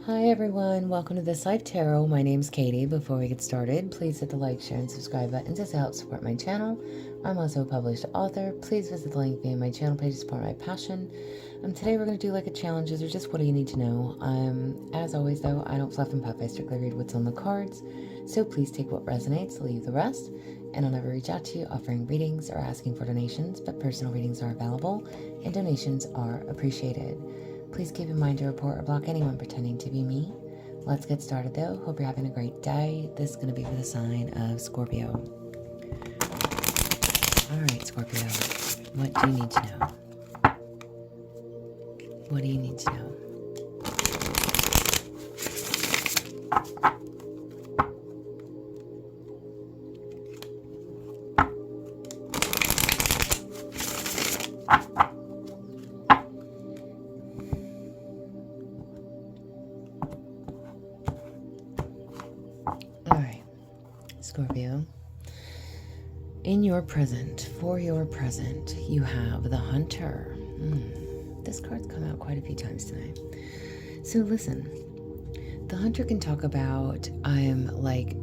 Hi everyone, welcome to This Life Tarot. My name's Katie. Before we get started, please hit the like, share, and subscribe buttons to help support my channel. I'm also a published author. Please visit the link via my channel page to support my passion. Today we're going to do like a challenges or just what do you need to know. As always though, I don't fluff and puff. I strictly read what's on the cards. So please take what resonates, leave the rest. And I'll never reach out to you offering readings or asking for donations, but personal readings are available and donations are appreciated. Please keep in mind to report or block anyone pretending to be me. Let's get started though. Hope you're having a great day. This is going to be for the sign of Scorpio. Alright, Scorpio. What do you need to know? What do you need to know? Alright, Scorpio. In your present, for your present, you have the Hunter. This card's come out quite a few times tonight. So listen, the Hunter can talk about, I'm like,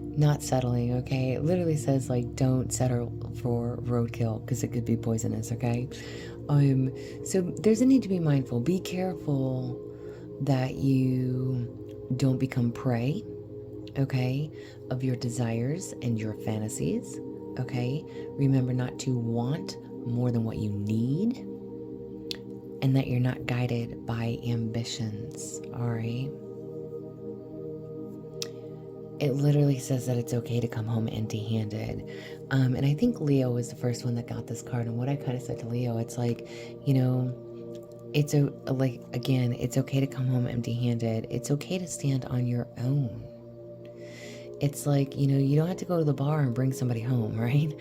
not settling, okay? It literally says, like, don't settle for roadkill because it could be poisonous, okay? So there's a need to be mindful. Be careful that you don't become prey, okay, of your desires and your fantasies, okay? Remember not to want more than what you need, and that you're not guided by ambitions, all right? It literally says that it's okay to come home empty-handed. And I think Leo was the first one that got this card, and what I kind of said to Leo, it's like, you know, it's it's okay to come home empty-handed. It's okay to stand on your own. It's like, you know, you don't have to go to the bar and bring somebody home, right?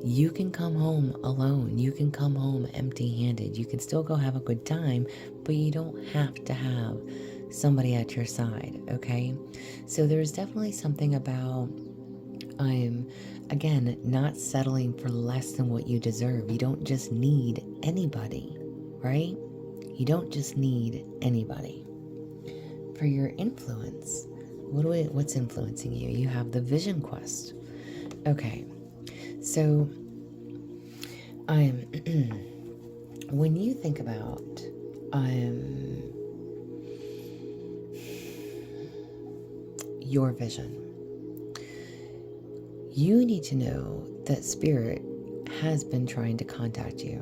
You can come home alone. You can come home empty-handed. You can still go have a good time, but you don't have to have somebody at your side, okay? So there's definitely something about, again, not settling for less than what you deserve. You don't just need anybody, right? You don't just need anybody. For your influence, what's influencing you? You have the vision quest. Okay, so when you think about your vision, you need to know that Spirit has been trying to contact you,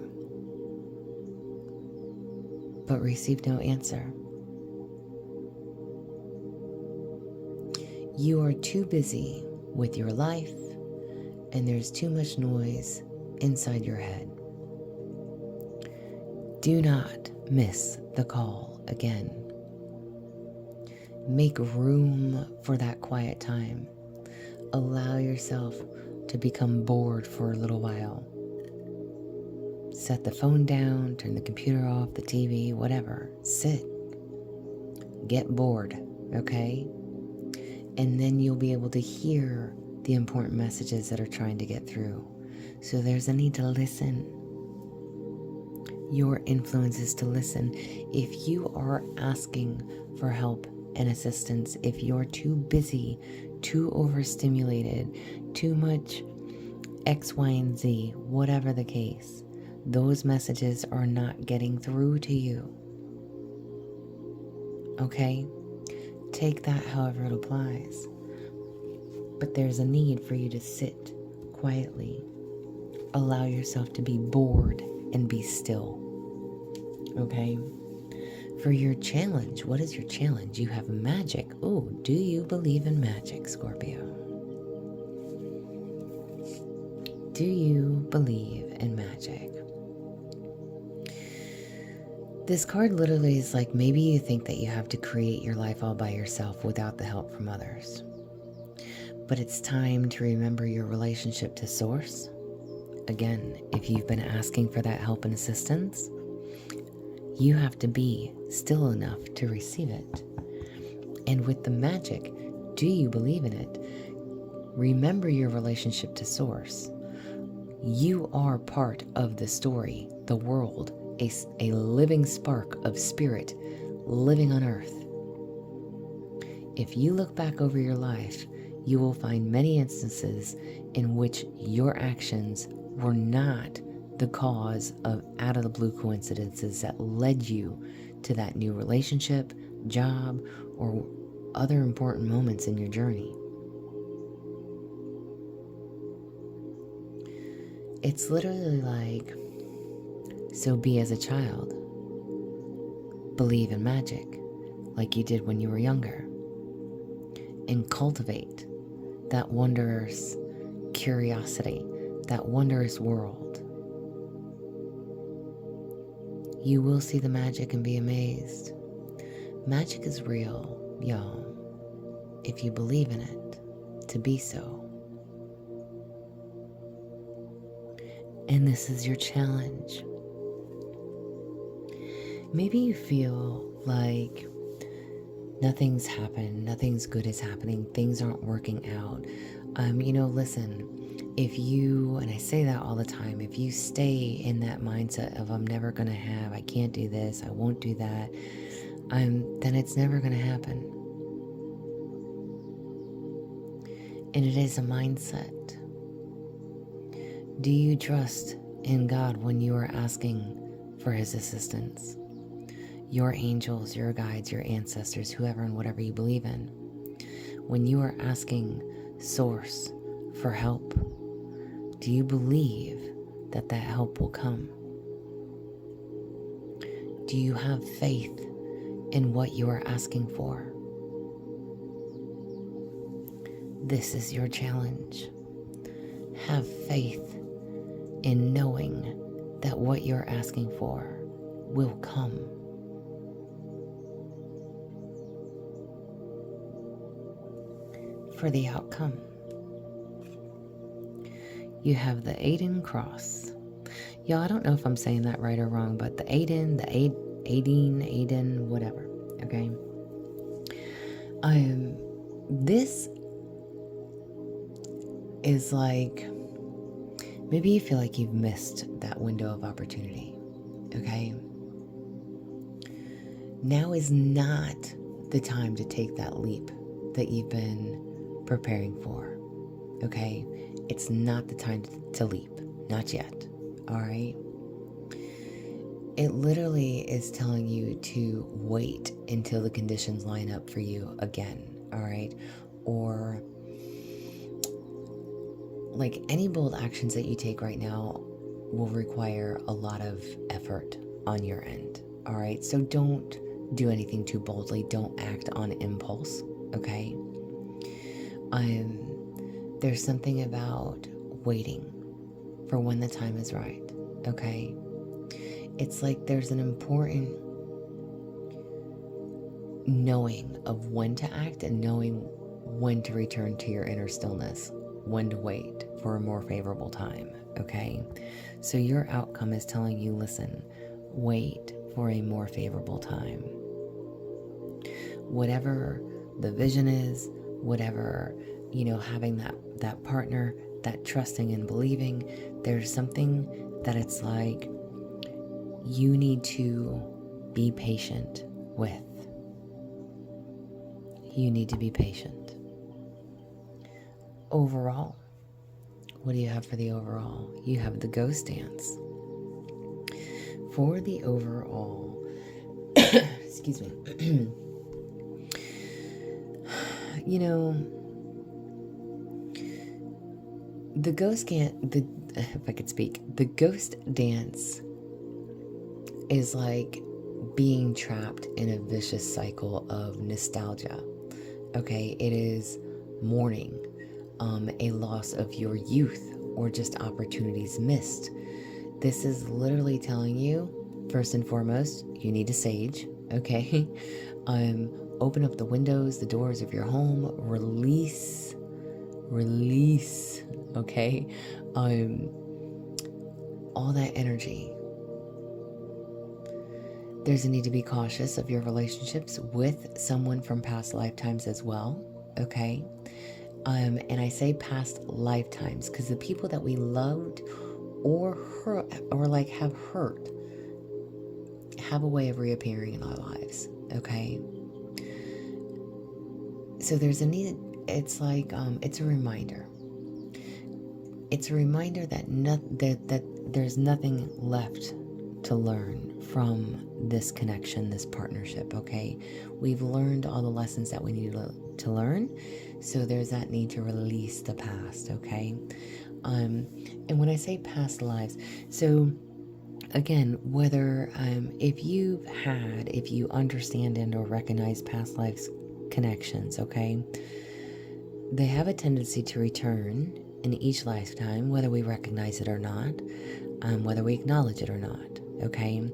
but received no answer. You are too busy with your life, and there's too much noise inside your head. Do not miss the call again. Make room for that quiet time. Allow yourself to become bored for a little while. Set the phone down, turn the computer off, the TV, whatever. Sit. Get bored, okay? And then you'll be able to hear the important messages that are trying to get through. So there's a need to listen. Your influence is to listen. If you are asking for help and assistance, if you're too busy, too overstimulated, too much X, Y, and Z, whatever the case, those messages are not getting through to you. Okay? Take that however it applies. But there's a need for you to sit quietly. Allow yourself to be bored and be still. Okay? For your challenge, what is your challenge? You have magic. Oh, do you believe in magic, Scorpio? Do you believe in magic? This card literally is like, maybe you think that you have to create your life all by yourself without the help from others. But it's time to remember your relationship to Source. Again, if you've been asking for that help and assistance, you have to be still enough to receive it. And with the magic, do you believe in it? Remember your relationship to Source. You are part of the story, the world, a living spark of spirit living on earth. If you look back over your life, you will find many instances in which your actions were not the cause of out-of-the-blue coincidences that led you to that new relationship, job, or other important moments in your journey. It's literally like, so be as a child. Believe in magic like you did when you were younger. And cultivate that wondrous curiosity, that wondrous world. You will see the magic and be amazed. Magic is real, y'all, if you believe in it to be so. And this is your challenge. Maybe you feel like nothing's happened, nothing's good is happening, things aren't working out. Listen, if you, and I say that all the time, if you stay in that mindset of I'm never gonna have, I can't do this, I won't do that, then it's never gonna happen. And it is a mindset. Do you trust in God when you are asking for His assistance? Your angels, your guides, your ancestors, whoever and whatever you believe in. When you are asking Source for help, do you believe that that help will come? Do you have faith in what you are asking for? This is your challenge. Have faith in knowing that what you're asking for will come. For the outcome, you have the Aiden cross. Y'all, I don't know if I'm saying that right or wrong, but the Aiden, whatever, okay? This is like, maybe you feel like you've missed that window of opportunity, okay? Now is not the time to take that leap that you've been preparing for, okay? It's not the time to leap, not yet, all right? It literally is telling you to wait until the conditions line up for you again, all right? Or like any bold actions that you take right now will require a lot of effort on your end, all right? So don't do anything too boldly. Don't act on impulse, okay? There's something about waiting for when the time is right, okay? It's like there's an important knowing of when to act and knowing when to return to your inner stillness, when to wait for a more favorable time, okay? So your outcome is telling you, listen, wait for a more favorable time. Whatever the vision is, whatever, having that partner, that trusting and believing, there's something that it's like you need to be patient with. You need to be patient. Overall, what do you have for the overall? You have the ghost dance. For the overall, excuse me, the ghost if I could speak, the ghost dance is like being trapped in a vicious cycle of nostalgia. Okay, it is mourning a loss of your youth or just opportunities missed. This is literally telling you, first and foremost, you need to sage, okay? Open up the windows, the doors of your home, release, okay? All that energy. There's a need to be cautious of your relationships with someone from past lifetimes as well, okay? And I say past lifetimes because the people that we loved or hurt or like have hurt have a way of reappearing in our lives, okay? So there's a need, it's like, it's a reminder. It's a reminder that, that there's nothing left to learn from this connection, this partnership, okay? We've learned all the lessons that we need to learn, so there's that need to release the past, okay? And when I say past lives, so again, whether if you understand and or recognize past lives connections, okay, they have a tendency to return in each lifetime, whether we recognize it or not, whether we acknowledge it or not, okay?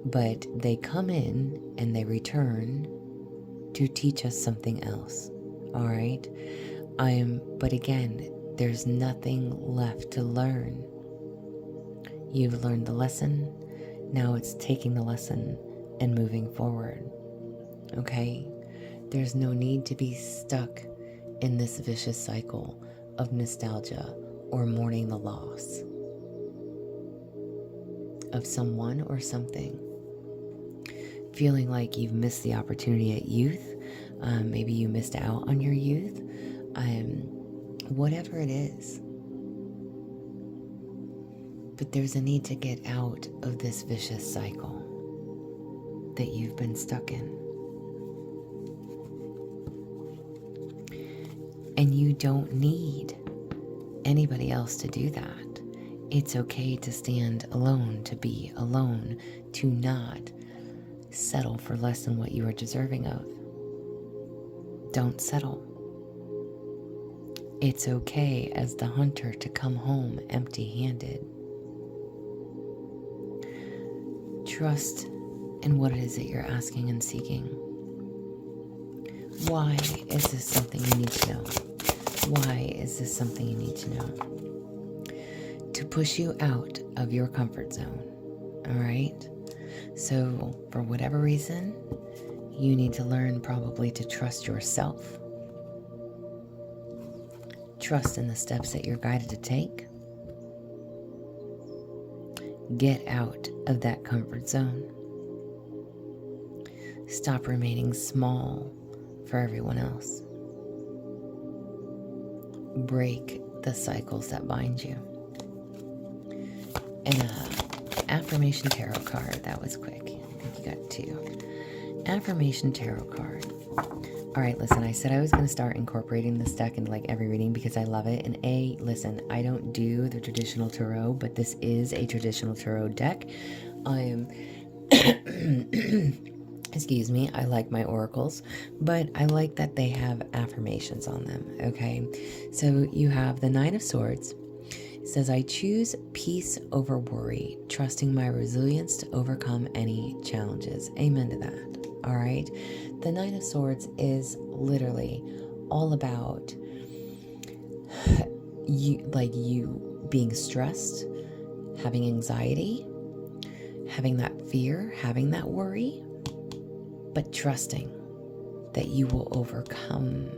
But they come in and they return to teach us something else, all right? But again, there's nothing left to learn. You've learned the lesson. Now it's taking the lesson and moving forward, okay? There's no need to be stuck in this vicious cycle of nostalgia or mourning the loss of someone or something. Feeling like you've missed the opportunity at youth. Maybe you missed out on your youth. Whatever it is. But there's a need to get out of this vicious cycle that you've been stuck in. And you don't need anybody else to do that. It's okay to stand alone, to be alone, to not settle for less than what you are deserving of. Don't settle. It's okay as the hunter to come home empty-handed. Trust in what it is that you're asking and seeking. Why is this something you need to know? Why is this something you need to know? To push you out of your comfort zone, all right? So for whatever reason, you need to learn probably to trust yourself. Trust in the steps that you're guided to take. Get out of that comfort zone. Stop remaining small for everyone else. Break the cycles that bind you. And affirmation tarot card. That was quick. I think you got 2. Affirmation tarot card. All right, listen, I said I was going to start incorporating this deck into like every reading because I love it. And listen, I don't do the traditional tarot, but this is a traditional tarot deck. I am, excuse me, I like my oracles, but I like that they have affirmations on them, okay? So you have the 9 of Swords. It says, I choose peace over worry, trusting my resilience to overcome any challenges. Amen to that. All right. The 9 of Swords is literally all about you being stressed, having anxiety, having that fear, having that worry, but trusting that you will overcome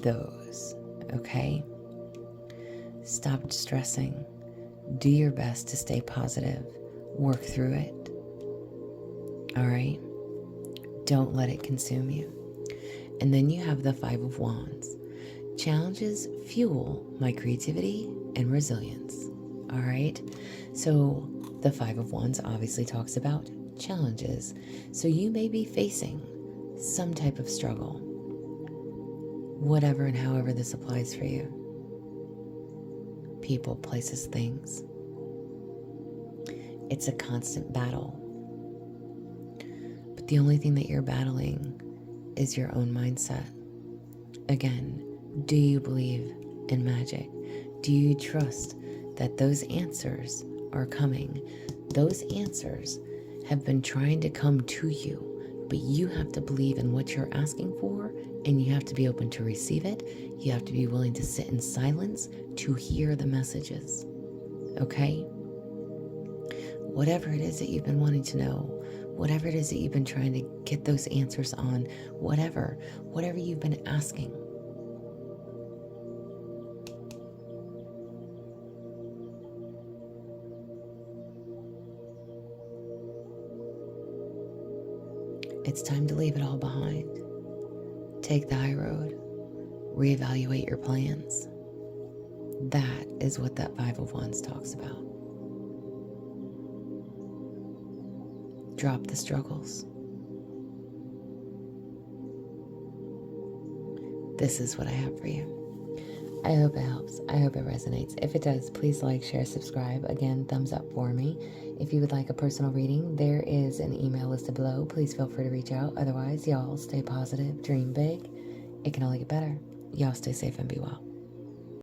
those. Okay? Stop stressing. Do your best to stay positive. Work through it. All right? Don't let it consume you. And then you have the 5 of Wands. Challenges fuel my creativity and resilience. All right? So the 5 of Wands obviously talks about challenges. So you may be facing some type of struggle. Whatever and however this applies for you. People, places, things. It's a constant battle. But the only thing that you're battling is your own mindset. Again, do you believe in magic? Do you trust that those answers are coming? Those answers have been trying to come to you, but you have to believe in what you're asking for, and you have to be open to receive it. You have to be willing to sit in silence to hear the messages. Okay? Whatever it is that you've been wanting to know, whatever it is that you've been trying to get those answers on, whatever you've been asking. It's time to leave it all behind. Take the high road. Reevaluate your plans. That is what that Five of Wands talks about. Drop the struggles. This is what I have for you. I hope it helps. I hope it resonates. If it does, please like, share, subscribe. Again, thumbs up for me. If you would like a personal reading, there is an email listed below. Please feel free to reach out. Otherwise, y'all stay positive, dream big. It can only get better. Y'all stay safe and be well.